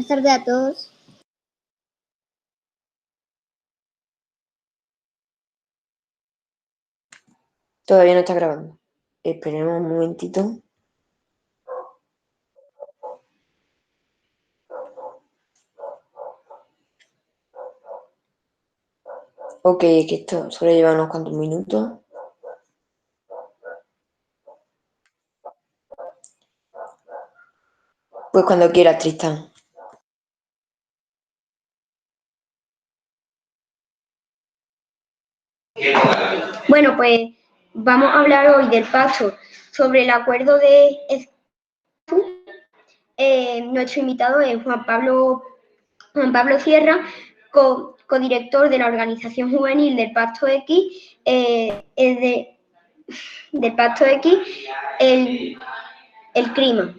Buenas tardes a todos. Todavía no está grabando. Esperemos un momentito. Ok, que esto suele llevar unos cuantos minutos. Pues cuando quieras, Tristán. Bueno, pues vamos a hablar hoy del pacto sobre el acuerdo de Escazú. Nuestro invitado es Juan Pablo Sierra, codirector de la organización juvenil del Pacto X, del Pacto X, el clima,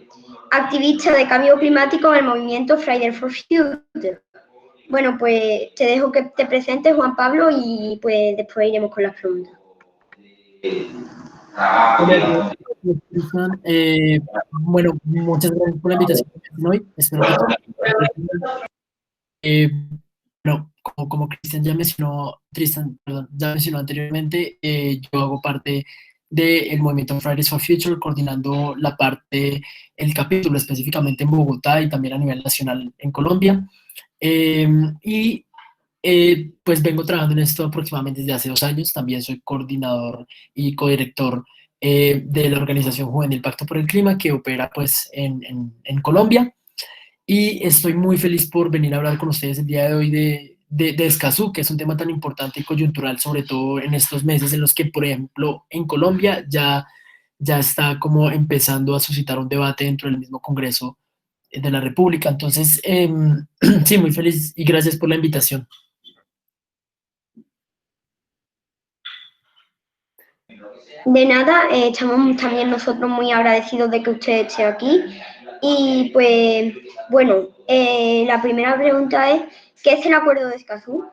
activista de cambio climático en el movimiento Fridays for Future. Bueno, pues te dejo que te presentes, Juan Pablo, y pues después iremos con las preguntas. Bueno, muchas gracias por la invitación hoy. Espero que bueno, como Cristian ya mencionó, Tristan, perdón, ya mencionó anteriormente, yo hago parte del movimiento Fridays for Future, coordinando la parte, el capítulo específicamente en Bogotá y también a nivel nacional en Colombia. Pues vengo trabajando en esto aproximadamente desde hace 2 años. También soy coordinador y codirector de la organización juvenil Pacto por el Clima, que opera pues en Colombia. Y estoy muy feliz por venir a hablar con ustedes el día de hoy de Escazú, que es un tema tan importante y coyuntural, sobre todo en estos meses en los que, por ejemplo, en Colombia ya está como empezando a suscitar un debate dentro del mismo Congreso de la República. Entonces, sí, muy feliz y gracias por la invitación. De nada, estamos también nosotros muy agradecidos de que usted esté aquí. Y pues, bueno, la primera pregunta es, ¿qué es el Acuerdo de Escazú?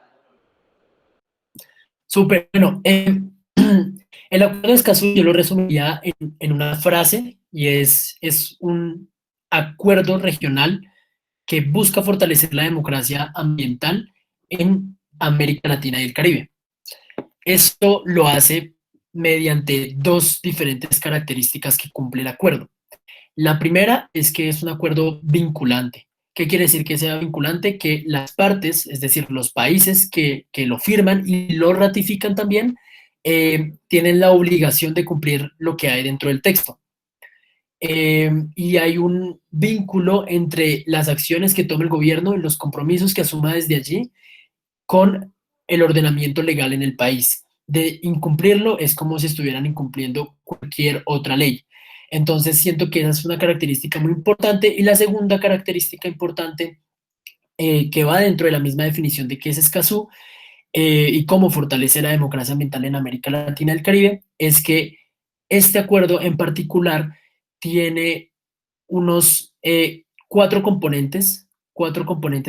Súper, bueno, el Acuerdo de Escazú yo lo resumiría en una frase y es un acuerdo regional que busca fortalecer la democracia ambiental en América Latina y el Caribe. Esto lo hace mediante dos diferentes características que cumple el acuerdo. La primera es que es un acuerdo vinculante. ¿Qué quiere decir que sea vinculante? Que las partes, es decir, los países que lo firman y lo ratifican también, tienen la obligación de cumplir lo que hay dentro del texto. Y hay un vínculo entre las acciones que toma el gobierno y los compromisos que asuma desde allí con el ordenamiento legal en el país. De incumplirlo es como si estuvieran incumpliendo cualquier otra ley. Entonces siento que esa es una característica muy importante. Y la segunda característica importante que va dentro de la misma definición de qué es Escazú y cómo fortalece la democracia ambiental en América Latina y el Caribe es que este acuerdo en particular tiene unos cuatro componentes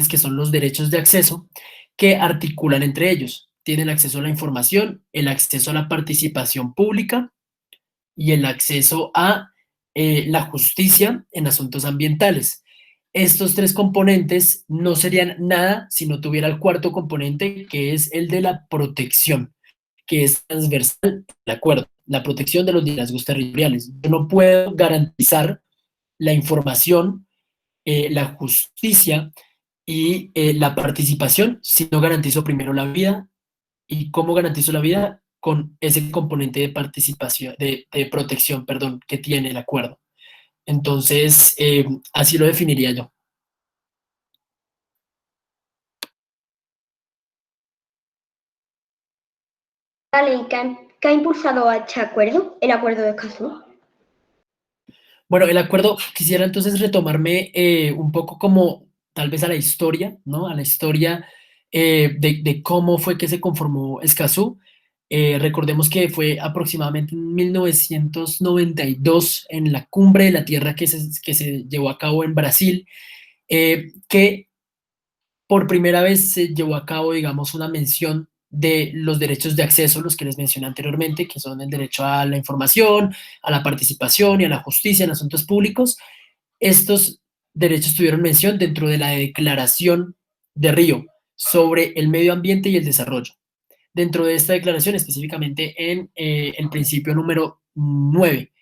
que son los derechos de acceso que articulan entre ellos. Tiene el acceso a la información, el acceso a la participación pública y el acceso a la justicia en asuntos ambientales. Estos tres componentes no serían nada si no tuviera el cuarto componente, que es el de la protección, que es transversal al acuerdo, la protección de los liderazgos territoriales. Yo no puedo garantizar la información, la justicia y la participación si no garantizo primero la vida. ¿Y cómo garantizo la vida? Con ese componente de participación, de protección, perdón, que tiene el acuerdo. Entonces, así lo definiría yo. Vale, ¿qué ha impulsado a este acuerdo, el Acuerdo de Escazú? Bueno, el acuerdo, quisiera entonces retomarme un poco como tal vez a la historia, ¿no? A la historia de cómo fue que se conformó Escazú. Recordemos que fue aproximadamente en 1992 en la cumbre de la Tierra que se llevó a cabo en Brasil, que por primera vez se llevó a cabo, digamos, una mención de los derechos de acceso, los que les mencioné anteriormente, que son el derecho a la información, a la participación y a la justicia en asuntos públicos. Estos derechos tuvieron mención dentro de la Declaración de Río sobre el medio ambiente y el desarrollo. Dentro de esta declaración, específicamente en el principio número 9,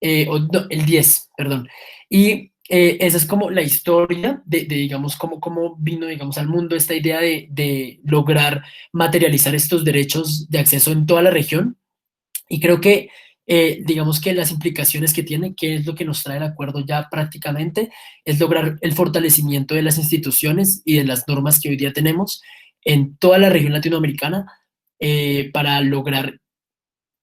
no, el 10, perdón. Y esa es como la historia digamos, cómo vino, digamos, al mundo esta idea de lograr materializar estos derechos de acceso en toda la región. Y creo que, digamos que las implicaciones que tiene, que es lo que nos trae el acuerdo ya prácticamente, es lograr el fortalecimiento de las instituciones y de las normas que hoy día tenemos en toda la región latinoamericana, para lograr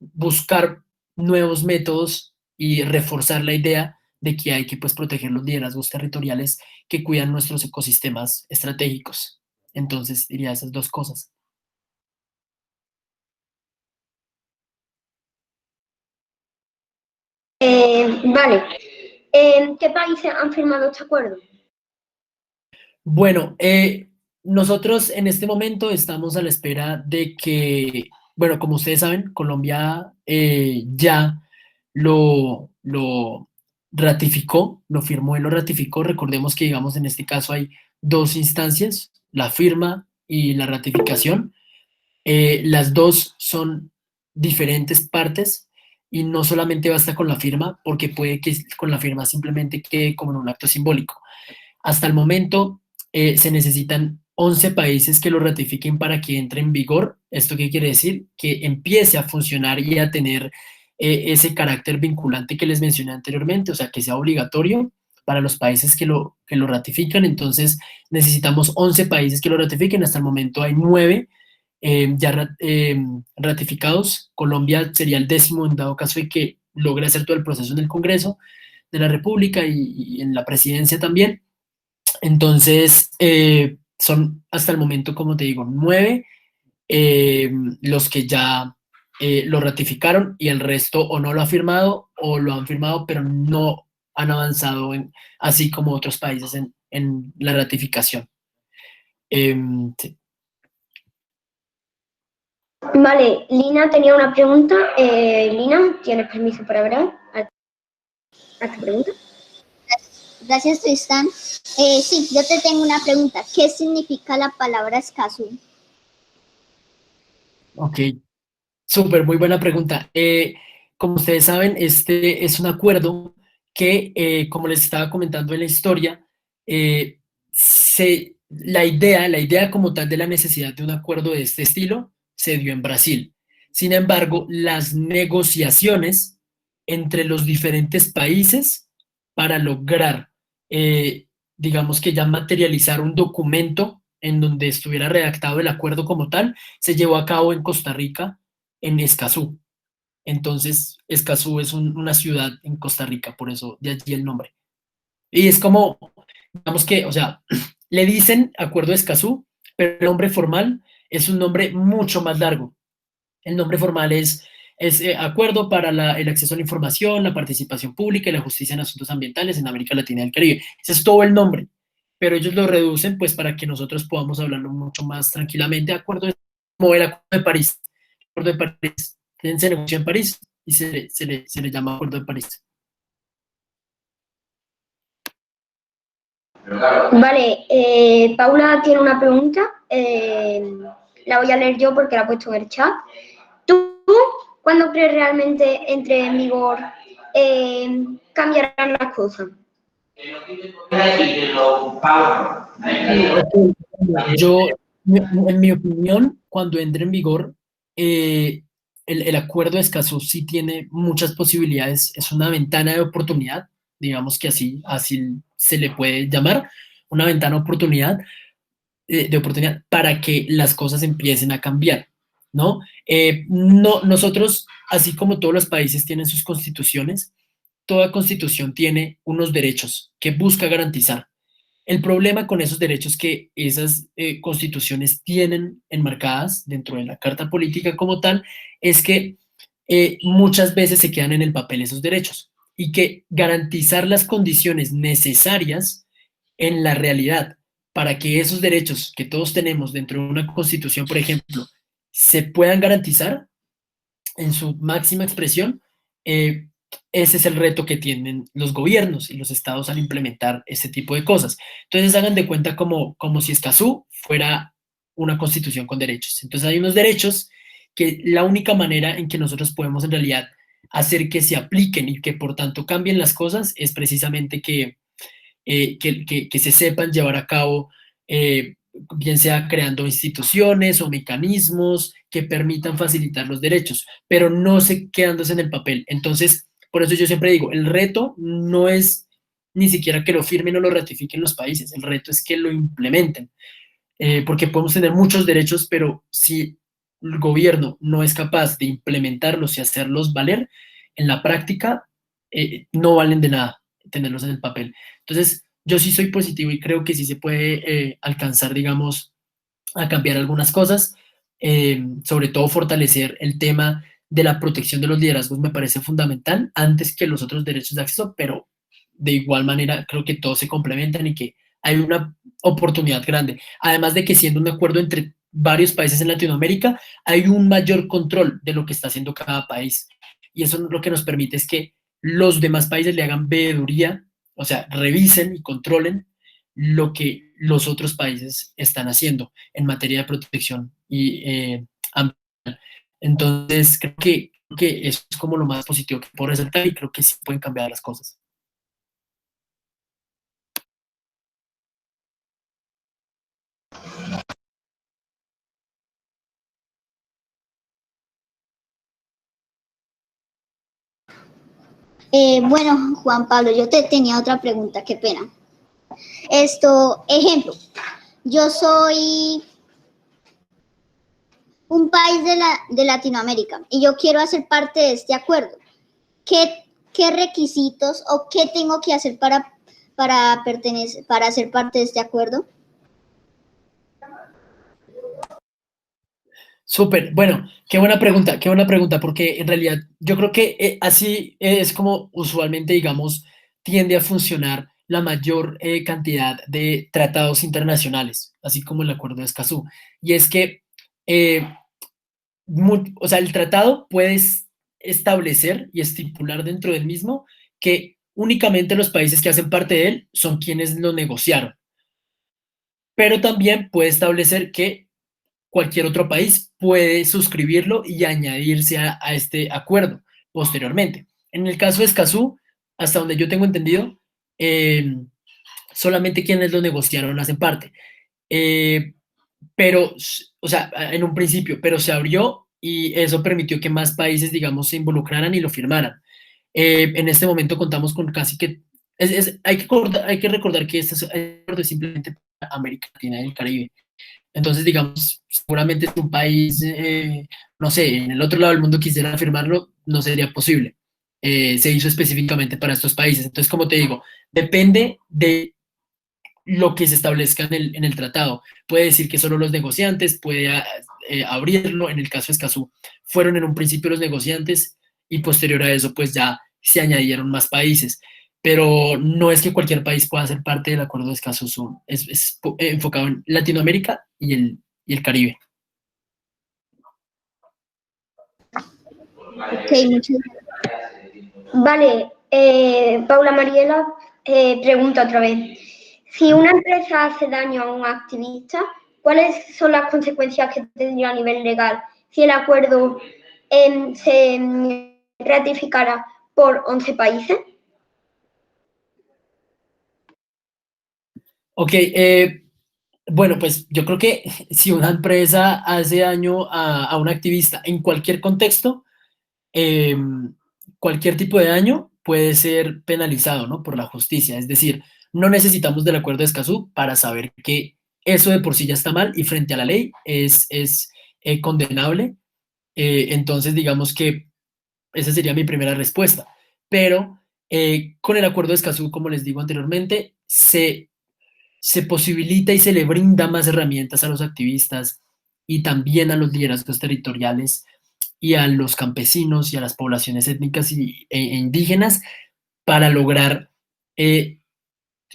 buscar nuevos métodos y reforzar la idea de que hay que, pues, proteger los liderazgos territoriales que cuidan nuestros ecosistemas estratégicos. Entonces, diría esas dos cosas. Vale. ¿Qué países han firmado este acuerdo? Bueno, nosotros en este momento estamos a la espera de que, bueno, como ustedes saben, Colombia ya lo ratificó, lo firmó y lo ratificó. Recordemos que, digamos, en este caso hay dos instancias, la firma y la ratificación. Las dos son diferentes partes y no solamente basta con la firma, porque puede que con la firma simplemente quede como en un acto simbólico. Hasta el momento se necesitan 11 países que lo ratifiquen para que entre en vigor. ¿Esto qué quiere decir? Que empiece a funcionar y a tener ese carácter vinculante que les mencioné anteriormente, o sea, que sea obligatorio para los países que lo ratifican. Entonces, necesitamos 11 países que lo ratifiquen. Hasta el momento hay 9 ratificados. Colombia sería el 10º en dado caso de que logre hacer todo el proceso en el Congreso de la República y en la presidencia también. Entonces, son hasta el momento, como te digo, 9 los que ya lo ratificaron, y el resto o no lo ha firmado o lo han firmado, pero no han avanzado así como otros países en la ratificación. Sí. Vale, Lina tenía una pregunta. Lina, ¿tienes permiso para hablar? ¿A tu pregunta? Gracias, Tristan. Sí, yo te tengo una pregunta. ¿Qué significa la palabra Escazú? Ok, súper, muy buena pregunta. Como ustedes saben, este es un acuerdo que, como les estaba comentando en la historia, la idea como tal de la necesidad de un acuerdo de este estilo se dio en Brasil. Sin embargo, las negociaciones entre los diferentes países para lograr, digamos que ya materializar un documento en donde estuviera redactado el acuerdo como tal, se llevó a cabo en Costa Rica, en Escazú. Entonces, Escazú es una ciudad en Costa Rica, por eso de allí el nombre. Y es como, digamos que, o sea, le dicen Acuerdo de Escazú, pero el nombre formal es un nombre mucho más largo. El nombre formal es Acuerdo para el acceso a la información, la participación pública y la justicia en asuntos ambientales en América Latina y el Caribe. Ese es todo el nombre, pero ellos lo reducen pues para que nosotros podamos hablarlo mucho más tranquilamente. Como el Acuerdo de París. El Acuerdo de París se negoció en París y se le llama Acuerdo de París. Vale, Paula tiene una pregunta. La voy a leer yo porque la he puesto en el chat. ¿Tú cuándo crees realmente entre en vigor cambiarán las cosas? Yo, en mi opinión, cuando entre en vigor, el acuerdo de Escazú sí tiene muchas posibilidades, es una ventana de oportunidad, digamos que así se le puede llamar, una ventana de oportunidad para que las cosas empiecen a cambiar, ¿no? No, nosotros, así como todos los países tienen sus constituciones, toda constitución tiene unos derechos que busca garantizar. El problema con esos derechos que esas constituciones tienen enmarcadas dentro de la Carta Política como tal es que muchas veces se quedan en el papel esos derechos, y que garantizar las condiciones necesarias en la realidad para que esos derechos que todos tenemos dentro de una constitución, por ejemplo, se puedan garantizar en su máxima expresión, ese es el reto que tienen los gobiernos y los estados al implementar este tipo de cosas. Entonces hagan de cuenta como si Escazú fuera una constitución con derechos. Entonces hay unos derechos que la única manera en que nosotros podemos en realidad hacer que se apliquen y que por tanto cambien las cosas es precisamente que se sepan llevar a cabo, bien sea creando instituciones o mecanismos que permitan facilitar los derechos, pero no se quedándose en el papel. Entonces, por eso yo siempre digo, el reto no es ni siquiera que lo firmen o lo ratifiquen los países, el reto es que lo implementen, porque podemos tener muchos derechos, pero si el gobierno no es capaz de implementarlos y hacerlos valer, en la práctica no valen de nada tenerlos en el papel. Entonces, yo sí soy positivo y creo que sí se puede alcanzar, digamos, a cambiar algunas cosas, sobre todo fortalecer el tema de la protección de los liderazgos me parece fundamental antes que los otros derechos de acceso, pero de igual manera creo que todos se complementan y que hay una oportunidad grande. Además de que siendo un acuerdo entre varios países en Latinoamérica, hay un mayor control de lo que está haciendo cada país. Y eso lo que nos permite es que los demás países le hagan veeduría, o sea, revisen y controlen lo que los otros países están haciendo en materia de protección y ambiental. Entonces, creo que eso es como lo más positivo que puedo resaltar y creo que sí pueden cambiar las cosas. Bueno, Juan Pablo, yo te tenía otra pregunta, qué pena. Ejemplo, yo soy un país de Latinoamérica y yo quiero hacer parte de este acuerdo. ¿Qué requisitos o qué tengo que hacer para ser parte de este acuerdo? Súper, bueno, qué buena pregunta, porque en realidad yo creo que así es como usualmente, digamos, tiende a funcionar la mayor cantidad de tratados internacionales, así como el Acuerdo de Escazú. Y es que eh, o sea, el tratado puede establecer y estipular dentro del mismo que únicamente los países que hacen parte de él son quienes lo negociaron, pero también puede establecer que cualquier otro país puede suscribirlo y añadirse a este acuerdo posteriormente. En el caso de Escazú, hasta donde yo tengo entendido, eh, solamente quienes lo negociaron hacen parte. Eh, pero, o sea, en un principio, pero se abrió y eso permitió que más países, digamos, se involucraran y lo firmaran. En este momento contamos con casi que, hay que recordar que este acuerdo es simplemente para América Latina y el Caribe. Entonces, digamos, seguramente si un país, no sé, en el otro lado del mundo quisiera firmarlo, no sería posible. Se hizo específicamente para estos países. Entonces, como te digo, depende de lo que se establezca en el tratado. Puede decir que solo los negociantes, puede abrirlo. En el caso de Escazú, fueron en un principio los negociantes y posterior a eso, pues ya se añadieron más países. Pero no es que cualquier país pueda ser parte del Acuerdo de Escazú, es enfocado en Latinoamérica y el Caribe. Ok, muchas gracias. Vale, Paula Mariela pregunta otra vez. Si una empresa hace daño a un activista, ¿cuáles son las consecuencias que tendría a nivel legal si el acuerdo se ratificara por 11 países? Ok, bueno, pues yo creo que si una empresa hace daño a un activista en cualquier contexto, eh, cualquier tipo de daño puede ser penalizado, ¿no? Por la justicia. Es decir, no necesitamos del acuerdo de Escazú para saber que eso de por sí ya está mal y frente a la ley es condenable. Entonces, digamos que esa sería mi primera respuesta. Pero con el acuerdo de Escazú, como les digo anteriormente, se posibilita y se le brinda más herramientas a los activistas y también a los liderazgos territoriales y a los campesinos y a las poblaciones étnicas e indígenas para lograr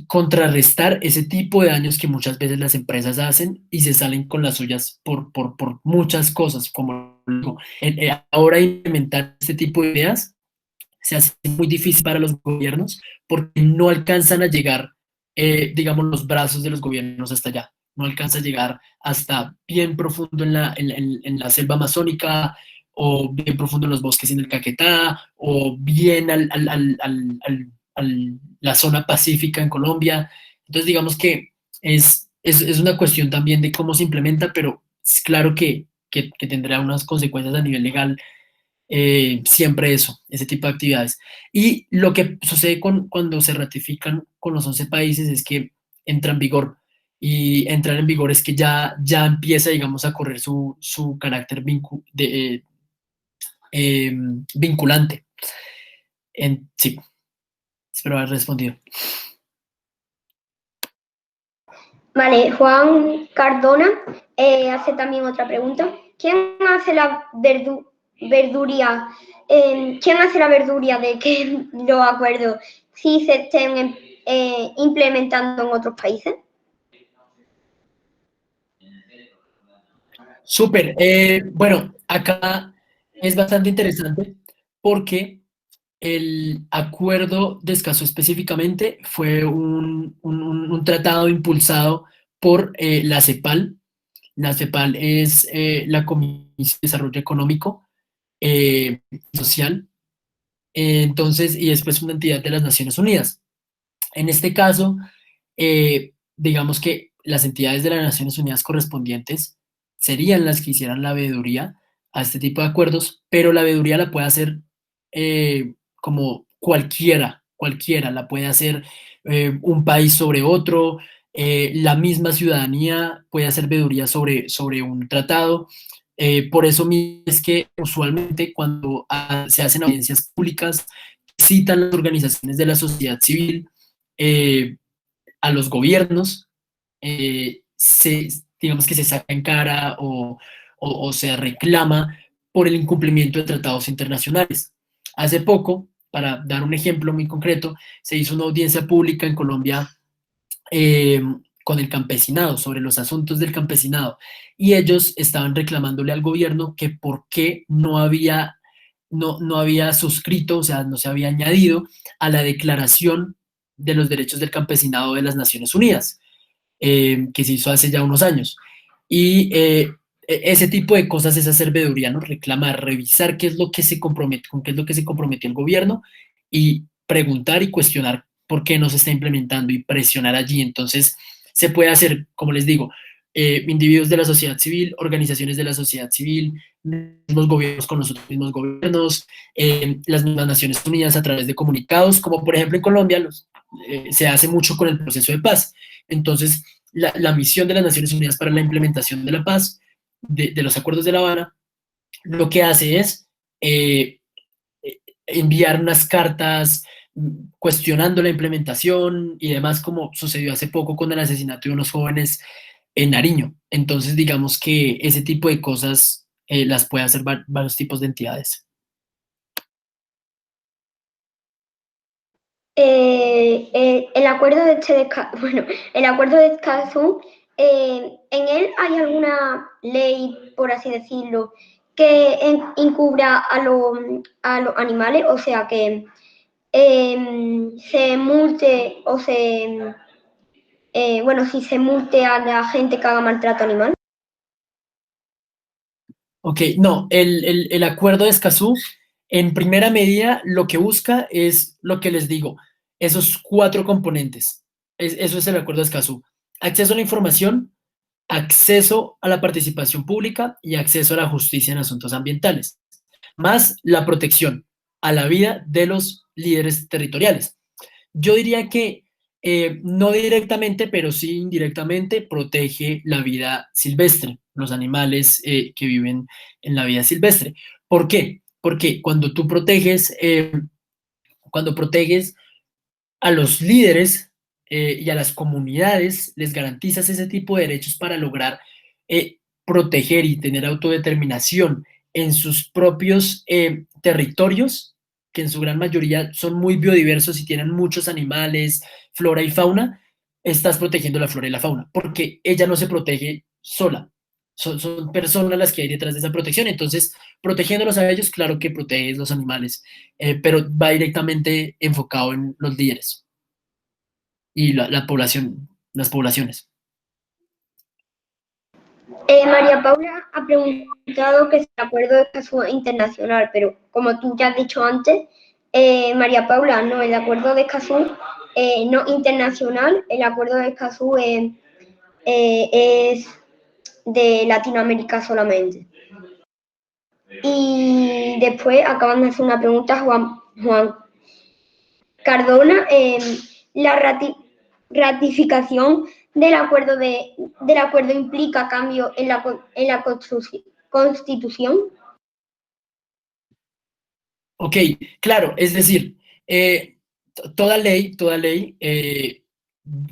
contrarrestar ese tipo de daños que muchas veces las empresas hacen y se salen con las suyas por muchas cosas, como digo, ahora implementar este tipo de ideas se hace muy difícil para los gobiernos porque no alcanzan a llegar, digamos, los brazos de los gobiernos hasta allá. No alcanza a llegar hasta bien profundo en la selva amazónica, o bien profundo en los bosques en el Caquetá, o bien la zona pacífica en Colombia. Entonces, digamos que es una cuestión también de cómo se implementa, pero es claro que tendrá unas consecuencias a nivel legal, siempre eso, ese tipo de actividades. Y lo que sucede cuando se ratifican con los 11 países es que entra en vigor. Y entrar en vigor es que ya empieza, digamos, a correr su carácter vinculante. Sí, espero haber respondido. Vale, Juan Cardona hace también otra pregunta. ¿Quién hace la verduría? ¿Quién hace la verduría de que los acuerdos sí se estén implementando en otros países? Súper. Bueno, acá es bastante interesante porque el acuerdo de Escazú específicamente fue un tratado impulsado por la CEPAL. La CEPAL es la Comisión de Desarrollo Económico y Social, entonces, y después una entidad de las Naciones Unidas. En este caso, digamos que las entidades de las Naciones Unidas correspondientes serían las que hicieran la veeduría a este tipo de acuerdos, pero la veeduría la puede hacer como cualquiera la puede hacer, un país sobre otro, la misma ciudadanía puede hacer veeduría sobre un tratado. Por eso mismo es que usualmente cuando se hacen audiencias públicas, citan las organizaciones de la sociedad civil, eh, a los gobiernos, digamos que se saca en cara o se reclama por el incumplimiento de tratados internacionales. Hace poco, para dar un ejemplo muy concreto, se hizo una audiencia pública en Colombia, eh, con el campesinado, sobre los asuntos del campesinado, y ellos estaban reclamándole al gobierno que por qué no había suscrito, o sea, no se había añadido a la Declaración de los Derechos del Campesinado de las Naciones Unidas, que se hizo hace ya unos años. Y ese tipo de cosas es hacer veeduría, ¿no? Reclamar, revisar qué es lo que se compromete, con qué es lo que se comprometió el gobierno, y preguntar y cuestionar por qué no se está implementando y presionar allí. Entonces, se puede hacer, como les digo, individuos de la sociedad civil, organizaciones de la sociedad civil, mismos gobiernos con los otros mismos gobiernos, las mismas Naciones Unidas a través de comunicados, como por ejemplo en Colombia se hace mucho con el proceso de paz. Entonces, la misión de las Naciones Unidas para la implementación de la paz, de los acuerdos de La Habana, lo que hace es enviar unas cartas cuestionando la implementación y demás, como sucedió hace poco con el asesinato de unos jóvenes en Nariño. Entonces, digamos que ese tipo de cosas las puede hacer varios tipos de entidades. El acuerdo de bueno, el acuerdo de Escazú, ¿en él hay alguna ley, por así decirlo, que encubra a los animales? O sea, que se multe o bueno, si se multe a la gente que haga maltrato animal. Ok, no, el acuerdo de Escazú, en primera medida, lo que busca es lo que les digo, esos 4 componentes. Eso es el acuerdo de Escazú: acceso a la información, acceso a la participación pública y acceso a la justicia en asuntos ambientales, más la protección a la vida de los líderes territoriales. Yo diría que no directamente, pero sí indirectamente protege la vida silvestre, los animales que viven en la vida silvestre. ¿Por qué? Porque cuando proteges a los líderes y a las comunidades, les garantizas ese tipo de derechos para lograr proteger y tener autodeterminación en sus propios territorios, que en su gran mayoría son muy biodiversos y tienen muchos animales, flora y fauna. Estás protegiendo la flora y la fauna, porque ella no se protege sola. son personas las que hay detrás de esa protección. Entonces, protegiéndolos a ellos, claro que proteges los animales, pero va directamente enfocado en los líderes y la población, las poblaciones. María Paula ha preguntado que si el acuerdo de Escazú es internacional, pero como tú ya has dicho antes, María Paula, no, el acuerdo de Escazú no internacional, el acuerdo de Escazú es de Latinoamérica solamente. Y después acaban de hacer una pregunta Juan Cardona, la ratificación del acuerdo implica cambio en la Constitución. Ok, claro, es decir, toda ley,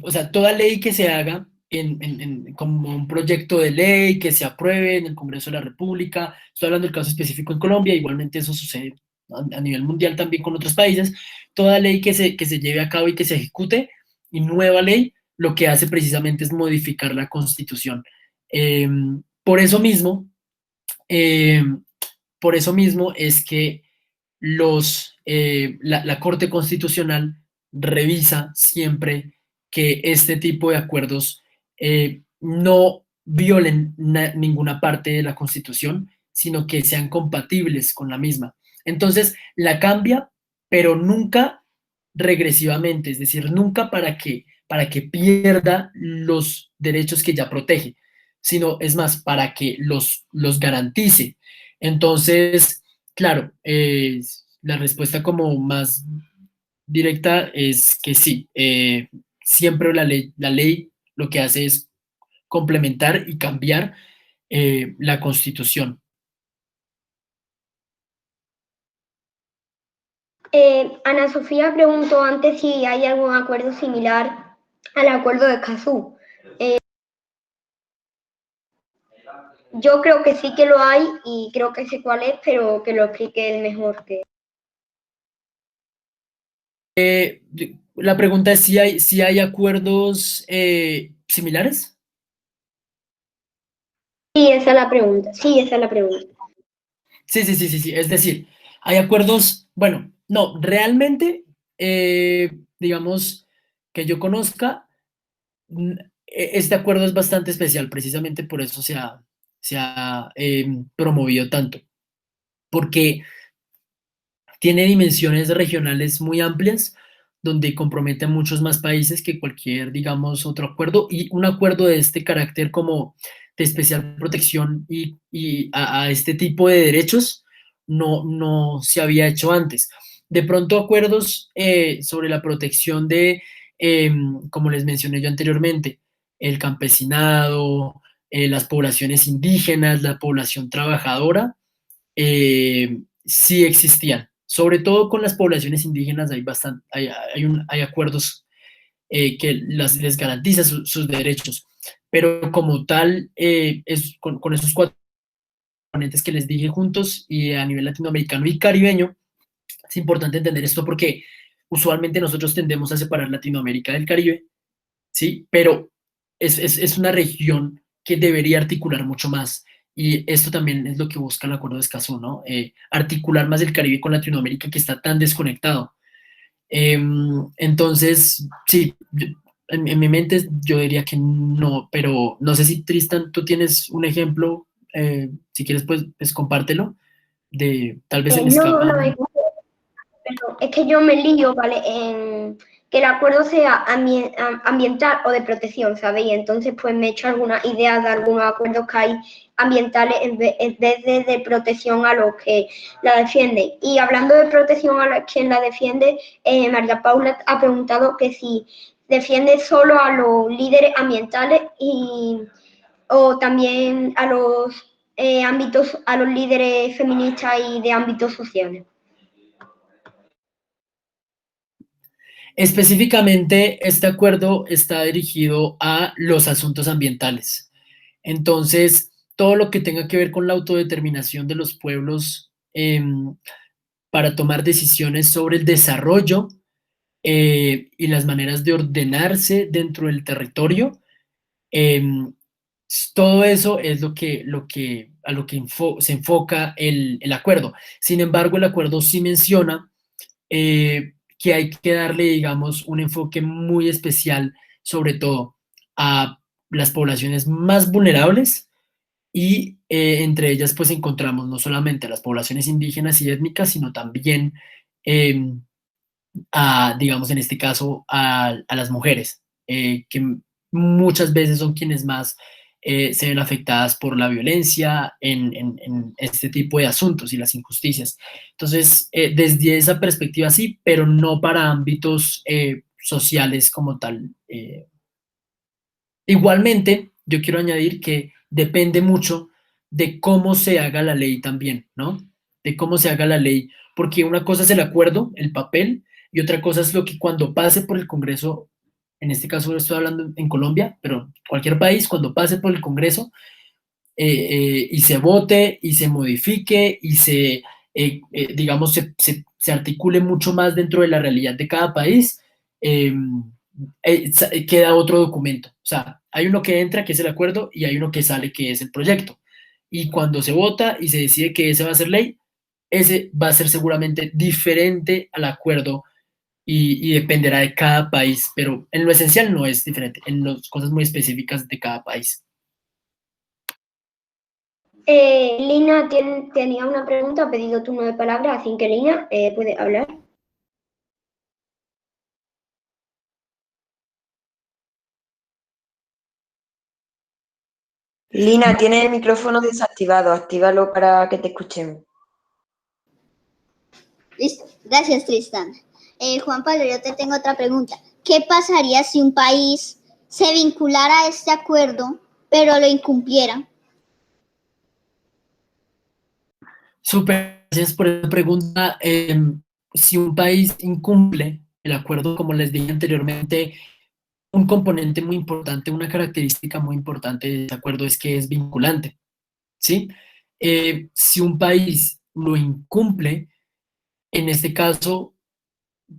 o sea, toda ley que se haga como un proyecto de ley que se apruebe en el Congreso de la República, estoy hablando del caso específico en Colombia, igualmente eso sucede a nivel mundial también con otros países, toda ley que se lleve a cabo y que se ejecute, y nueva ley, lo que hace precisamente es modificar la Constitución. Eh, por eso mismo, eh, por eso mismo es que la Corte Constitucional revisa siempre que este tipo de acuerdos no violen ninguna parte de la Constitución, sino que sean compatibles con la misma. Entonces, la cambia, pero nunca regresivamente, es decir, nunca para que pierda los derechos que ya protege, sino es más, para que los garantice. Entonces, claro, la respuesta como más directa es que sí, siempre la ley lo que hace es complementar y cambiar la Constitución. Ana Sofía preguntó antes si hay algún acuerdo similar al acuerdo de Escazú. Yo creo que sí que lo hay y creo que sé cuál es, pero que lo explique él mejor que... La pregunta es si hay acuerdos similares. Sí, esa es la pregunta. Sí, esa es la pregunta. Sí. Es decir, hay acuerdos, bueno, no, realmente, digamos, que yo conozca, este acuerdo es bastante especial, precisamente por eso se ha promovido tanto, porque tiene dimensiones regionales muy amplias, donde compromete a muchos más países que cualquier, digamos, otro acuerdo, y un acuerdo de este carácter como de especial protección y a este tipo de derechos no se había hecho antes. De pronto acuerdos sobre la protección de, como les mencioné yo anteriormente, el campesinado, las poblaciones indígenas, la población trabajadora, sí existían. Sobre todo con las poblaciones indígenas hay acuerdos que les garantiza sus derechos, pero como tal, con esos cuatro componentes que les dije juntos y a nivel latinoamericano y caribeño, es importante entender esto porque usualmente nosotros tendemos a separar Latinoamérica del Caribe, ¿sí? Pero es una región que debería articular mucho más. Y esto también es lo que busca el Acuerdo de Escazú, ¿no? Articular más el Caribe con Latinoamérica, que está tan desconectado. Entonces, sí, en mi mente yo diría que no, pero no sé si Tristan, tú tienes un ejemplo, si quieres pues compártelo, de tal vez se me No, escapa. no, pero es que yo me lío, ¿vale? En que el acuerdo sea ambiental o de protección, ¿sabes? Y entonces pues me he hecho algunas ideas de algunos acuerdos que hay ambientales en vez de protección a los que la defienden. Y hablando de protección a quien la defiende, María Paula ha preguntado que si defiende solo a los líderes ambientales o también a los ámbitos, a los líderes feministas y de ámbitos sociales. Específicamente, este acuerdo está dirigido a los asuntos ambientales. Entonces, todo lo que tenga que ver con la autodeterminación de los pueblos para tomar decisiones sobre el desarrollo y las maneras de ordenarse dentro del territorio, todo eso es a lo que se enfoca el acuerdo. Sin embargo, el acuerdo sí menciona que hay que darle, digamos, un enfoque muy especial, sobre todo a las poblaciones más vulnerables y entre ellas pues encontramos no solamente a las poblaciones indígenas y étnicas, sino también eh, digamos en este caso, a las mujeres, que muchas veces son quienes más se ven afectadas por la violencia en este tipo de asuntos y las injusticias. Entonces, desde esa perspectiva sí, pero no para ámbitos sociales como tal. Igualmente, yo quiero añadir que depende mucho de cómo se haga la ley también, ¿no? De cómo se haga la ley, porque una cosa es el acuerdo, el papel, y otra cosa es lo que cuando pase por el Congreso, en este caso estoy hablando en Colombia, pero cualquier país, cuando pase por el Congreso y se vote y se modifique y digamos, se articule mucho más dentro de la realidad de cada país, eh, queda otro documento. O sea, hay uno que entra, que es el acuerdo, y hay uno que sale, que es el proyecto. Y cuando se vota y se decide que ese va a ser ley, ese va a ser seguramente diferente al acuerdo y dependerá de cada país, pero en lo esencial no es diferente, en las cosas muy específicas de cada país. Lina tenía una pregunta, ha pedido turno de palabra, así que Lina puede hablar. Lina, tienes el micrófono desactivado, actívalo para que te escuchemos. Listo. Gracias, Tristan. Juan Pablo, yo te tengo otra pregunta. ¿Qué pasaría si un país se vinculara a este acuerdo, pero lo incumpliera? Súper, gracias por esa pregunta. Si un país incumple el acuerdo, como les dije anteriormente, un componente muy importante, una característica muy importante de este acuerdo es que es vinculante, ¿sí? Si un país lo incumple, en este caso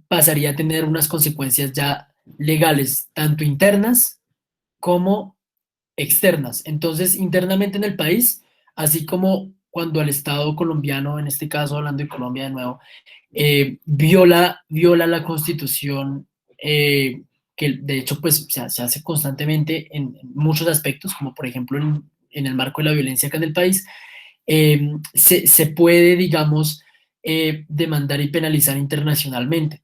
pasaría a tener unas consecuencias ya legales, tanto internas como externas. Entonces, internamente en el país, así como cuando el Estado colombiano, en este caso hablando de Colombia de nuevo, viola la Constitución, que de hecho pues se hace constantemente en muchos aspectos, como por ejemplo en el marco de la violencia acá en el país, se puede, digamos, demandar y penalizar internacionalmente.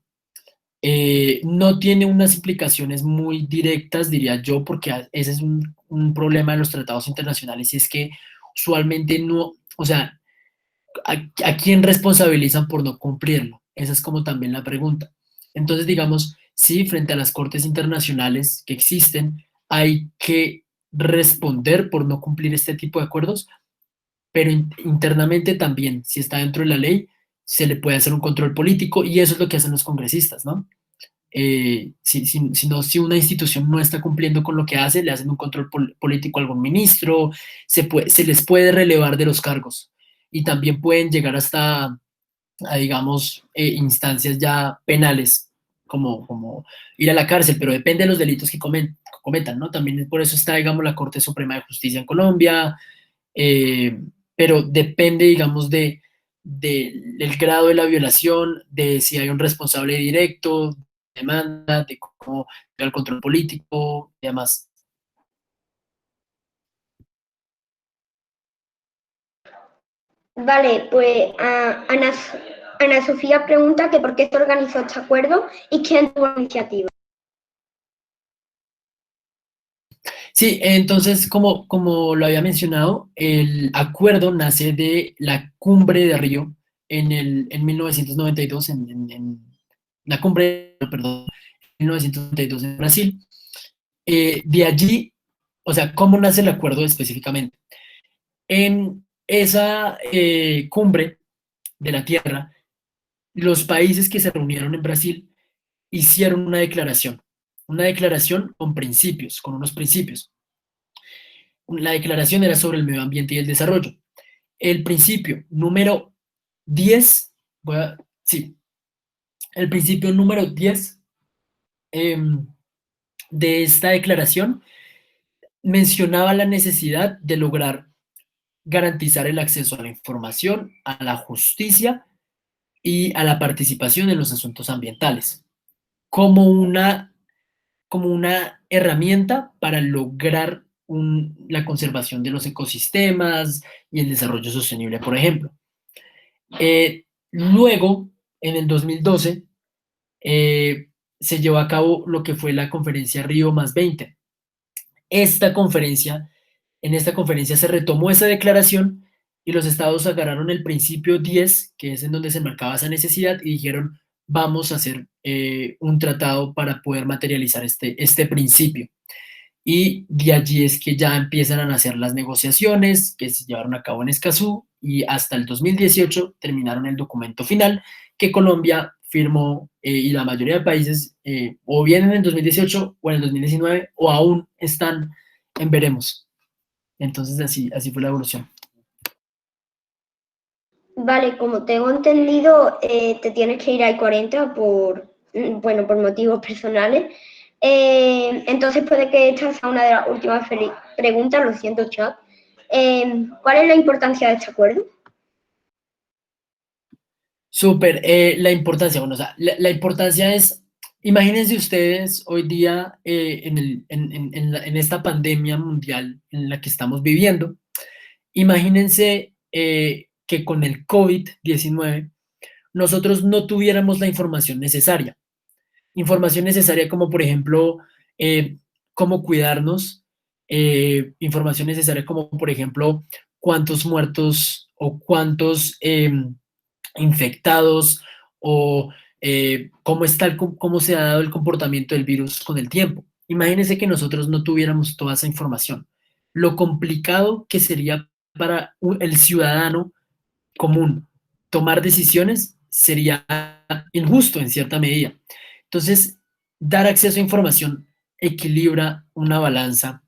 No tiene unas implicaciones muy directas, diría yo, porque ese es un problema de los tratados internacionales, y es que usualmente no, o sea, ¿a quién responsabilizan por no cumplirlo? Esa es como también la pregunta. Entonces, digamos, sí, frente a las cortes internacionales que existen, hay que responder por no cumplir este tipo de acuerdos, pero internamente también, si está dentro de la ley, se le puede hacer un control político, y eso es lo que hacen los congresistas, ¿no? Si una institución no está cumpliendo con lo que hace, le hacen un control político a algún ministro, se les puede relevar de los cargos, y también pueden llegar hasta, digamos, instancias ya penales, como ir a la cárcel, pero depende de los delitos que cometan, ¿no? También por eso está, digamos, la Corte Suprema de Justicia en Colombia, eh, pero depende, digamos, del grado de la violación, de si hay un responsable directo, demanda, de cómo el control político y demás. Vale, pues Ana Sofía pregunta que por qué se organizó este acuerdo y quién tuvo la iniciativa. Sí, entonces, como lo había mencionado, el acuerdo nace de la cumbre de Río en 1992, la cumbre, perdón, 1992 en Brasil. De allí, o sea, ¿cómo nace el acuerdo específicamente? En esa cumbre de la Tierra, los países que se reunieron en Brasil hicieron una declaración con principios, con unos principios. La declaración era sobre el medio ambiente y el desarrollo. El principio número 10, sí, el principio número 10 de esta declaración mencionaba la necesidad de lograr garantizar el acceso a la información, a la justicia y a la participación en los asuntos ambientales, como como una herramienta para lograr la conservación de los ecosistemas y el desarrollo sostenible, por ejemplo. Luego, en el 2012, se llevó a cabo lo que fue la conferencia Río más 20. En esta conferencia se retomó esa declaración y los estados agarraron el principio 10, que es en donde se marcaba esa necesidad, y dijeron, vamos a hacer un tratado para poder materializar este principio. Y de allí es que ya empiezan a nacer las negociaciones que se llevaron a cabo en Escazú y hasta el 2018 terminaron el documento final que Colombia firmó y la mayoría de países o bien en el 2018 o en el 2019 o aún están en veremos. Entonces así fue la evolución. Vale, como tengo entendido, te tienes que ir a I-40 por motivos personales. Entonces puede que esta sea una de las últimas preguntas, lo siento, chat. ¿Cuál es la importancia de este acuerdo? Súper, la importancia, bueno, o sea, la importancia es, imagínense ustedes hoy día en esta pandemia mundial en la que estamos viviendo, imagínense que con el COVID-19 nosotros no tuviéramos la información necesaria como por ejemplo cómo cuidarnos, información necesaria como por ejemplo cuántos muertos o cuántos infectados o cómo se ha dado el comportamiento del virus con el tiempo. Imagínense que nosotros no tuviéramos toda esa información. Lo complicado que sería para el ciudadano común tomar decisiones sería injusto en cierta medida. Entonces, dar acceso a información equilibra una balanza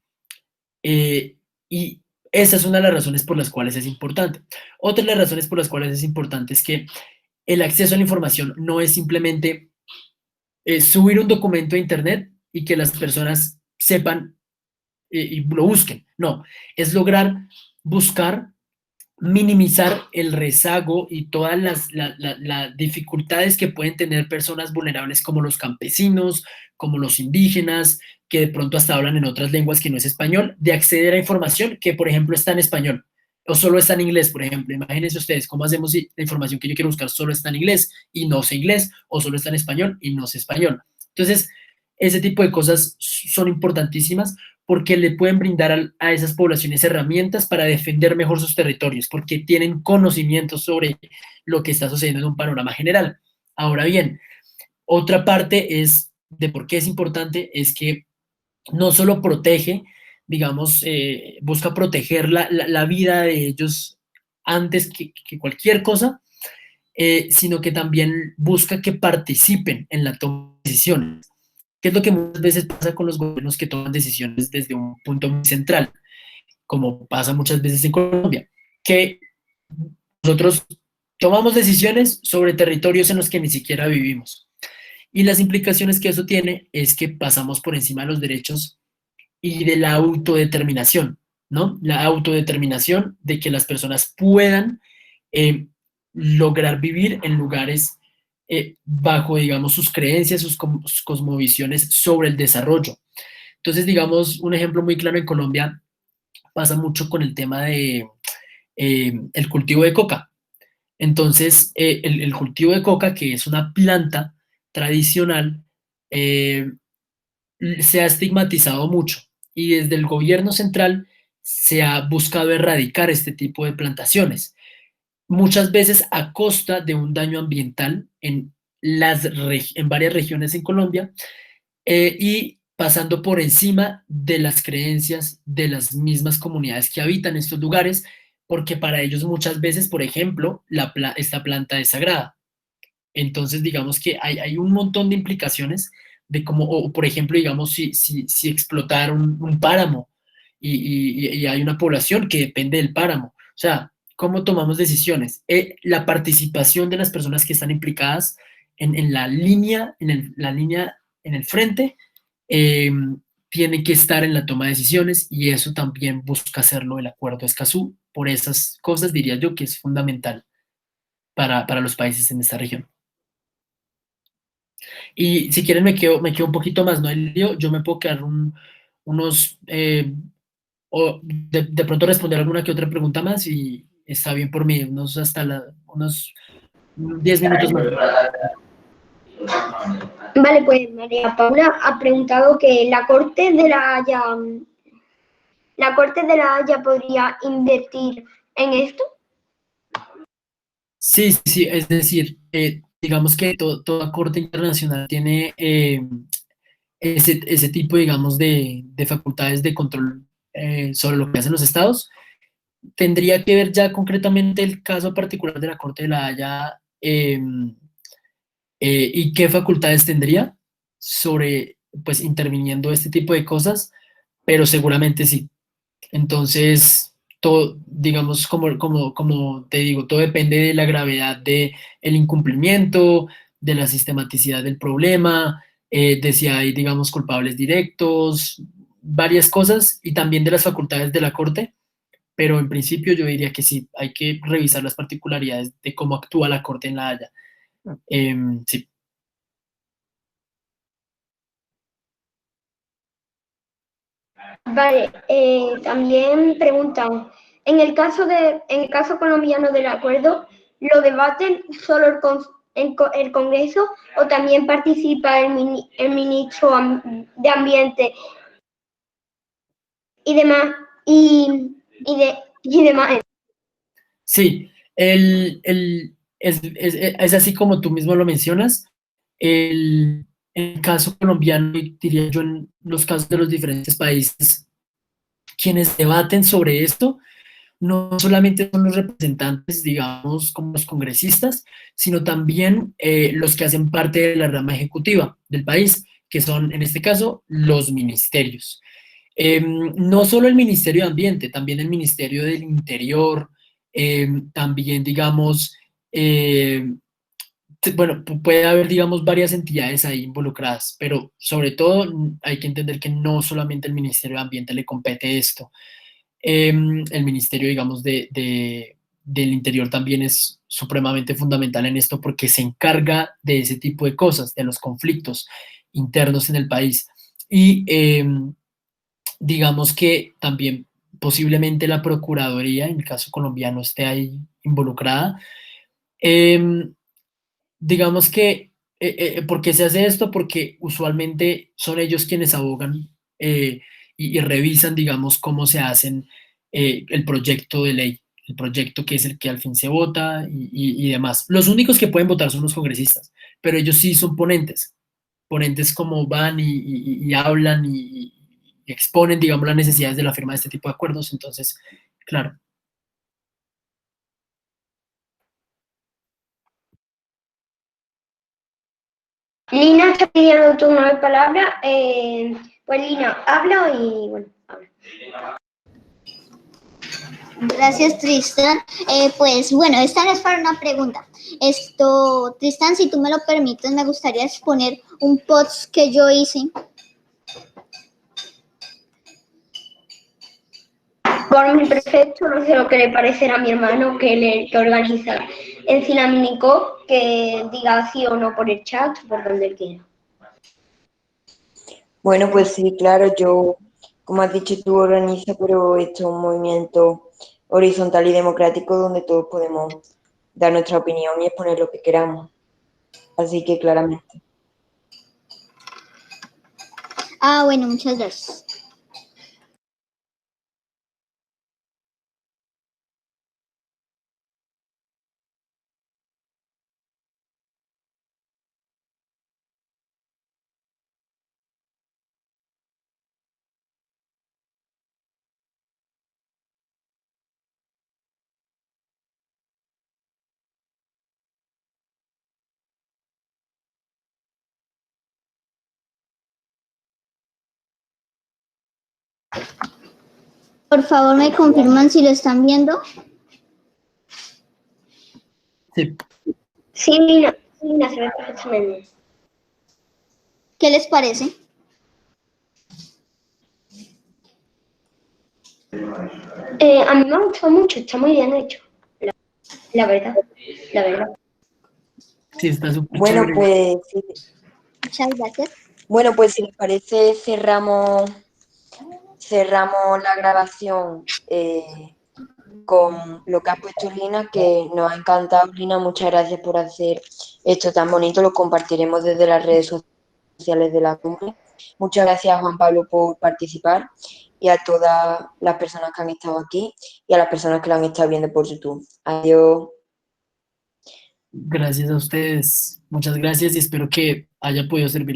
y esa es una de las razones por las cuales es importante. Otra de las razones por las cuales es importante es que el acceso a la información no es simplemente subir un documento a internet y que las personas sepan y lo busquen. No, es lograr buscar, minimizar el rezago y todas las dificultades que pueden tener personas vulnerables como los campesinos, como los indígenas, que de pronto hasta hablan en otras lenguas que no es español, de acceder a información que, por ejemplo, está en español o solo está en inglés, por ejemplo. Imagínense ustedes cómo hacemos si la información que yo quiero buscar solo está en inglés y no sé inglés, o solo está en español y no sé español. Entonces, ese tipo de cosas son importantísimas porque le pueden brindar a esas poblaciones herramientas para defender mejor sus territorios, porque tienen conocimiento sobre lo que está sucediendo en un panorama general. Ahora bien, otra parte es de por qué es importante, es que no solo protege, digamos, busca proteger la vida de ellos antes que cualquier cosa, sino que también busca que participen en la toma de decisiones. ¿Qué es lo que muchas veces pasa con los gobiernos que toman decisiones desde un punto muy central, como pasa muchas veces en Colombia? Que nosotros tomamos decisiones sobre territorios en los que ni siquiera vivimos. Y las implicaciones que eso tiene es que pasamos por encima de los derechos y de la autodeterminación, ¿no? La autodeterminación de que las personas puedan lograr vivir en lugares bajo, digamos, sus creencias, sus cosmovisiones sobre el desarrollo. Entonces, digamos, un ejemplo muy claro en Colombia pasa mucho con el tema de el cultivo de coca. Entonces, el cultivo de coca, que es una planta tradicional, se ha estigmatizado mucho y desde el gobierno central se ha buscado erradicar este tipo de plantaciones, muchas veces a costa de un daño ambiental en varias regiones en Colombia y pasando por encima de las creencias de las mismas comunidades que habitan estos lugares, porque para ellos muchas veces, por ejemplo, esta planta es sagrada. Entonces, digamos que hay un montón de implicaciones de cómo, o por ejemplo, digamos, si explotar un páramo y hay una población que depende del páramo. O sea, ¿cómo tomamos decisiones? La participación de las personas que están implicadas en la línea, en el frente, tiene que estar en la toma de decisiones y eso también busca hacerlo el Acuerdo de Escazú. Por esas cosas diría yo que es fundamental para los países en esta región. Y si quieren me quedo un poquito más, no hay lío, yo me puedo quedar unos, o de pronto responder alguna que otra pregunta más y está bien por mí, unos 10 minutos más. Vale, pues María Paula ha preguntado que la Corte de la Haya podría invertir en esto. Sí, sí, sí, es decir, digamos que toda corte internacional tiene ese tipo, digamos, de facultades de control sobre lo que hacen los estados. Tendría que ver ya concretamente el caso particular de la Corte de la Haya y qué facultades tendría sobre, pues, interviniendo este tipo de cosas, pero seguramente sí. Entonces, todo, digamos, como te digo, todo depende de la gravedad del incumplimiento, de la sistematicidad del problema, de si hay, digamos, culpables directos, varias cosas, y también de las facultades de la Corte, pero en principio yo diría que sí, hay que revisar las particularidades de cómo actúa la Corte en La Haya. Sí. Vale, también preguntan, en el caso colombiano del acuerdo, ¿lo debaten solo el Congreso o también participa el ministro de Ambiente y demás y demás? Sí, es así como tú mismo lo mencionas. El caso colombiano, y diría yo en los casos de los diferentes países, quienes debaten sobre esto no solamente son los representantes, digamos, como los congresistas, sino también los que hacen parte de la rama ejecutiva del país, que son, en este caso, los ministerios. No solo el Ministerio de Ambiente, también el Ministerio del Interior, también, digamos, bueno, puede haber, digamos, varias entidades ahí involucradas, pero sobre todo hay que entender que no solamente el Ministerio de Ambiente le compete esto. El Ministerio, digamos, del Interior también es supremamente fundamental en esto porque se encarga de ese tipo de cosas, de los conflictos internos en el país. Y digamos que también posiblemente la Procuraduría, en el caso colombiano, esté ahí involucrada. Em, digamos que, ¿por qué se hace esto? Porque usualmente son ellos quienes abogan y revisan, digamos, cómo se hacen el proyecto de ley, el proyecto que es el que al fin se vota y demás. Los únicos que pueden votar son los congresistas, pero ellos sí son ponentes, ponentes como van y hablan y exponen, digamos, las necesidades de la firma de este tipo de acuerdos. Entonces, claro. Lina está pidiendo turno de palabra. Pues Lina, habla y bueno, habla. Gracias, Tristan. Pues bueno, esta no es para una pregunta. Tristan, si tú me lo permites, me gustaría exponer un post que yo hice. Por mi perfecto, no sé lo que le parecerá a mi hermano que organiza el Cilaminico, que diga sí o no por el chat, por donde él quiera. Bueno, pues sí, claro, yo, como has dicho, tú organizas, pero esto es un movimiento horizontal y democrático donde todos podemos dar nuestra opinión y exponer lo que queramos. Así que claramente. Ah, bueno, muchas gracias. Por favor, me confirman si lo están viendo. Sí. Sí, Lina, se ve perfectamente. ¿Qué les parece? A mí me ha gustado mucho, está muy bien hecho, la verdad, la verdad. Sí, está súper Bueno, chévere. pues, sí. Muchas gracias. Bueno, pues si les parece, cerramos la grabación con lo que ha puesto Lina, que nos ha encantado. Lina, muchas gracias por hacer esto tan bonito. Lo compartiremos desde las redes sociales de la cumbre. Muchas gracias, Juan Pablo, por participar y a todas las personas que han estado aquí y a las personas que lo han estado viendo por YouTube. Adiós. Gracias a ustedes. Muchas gracias y espero que haya podido servir.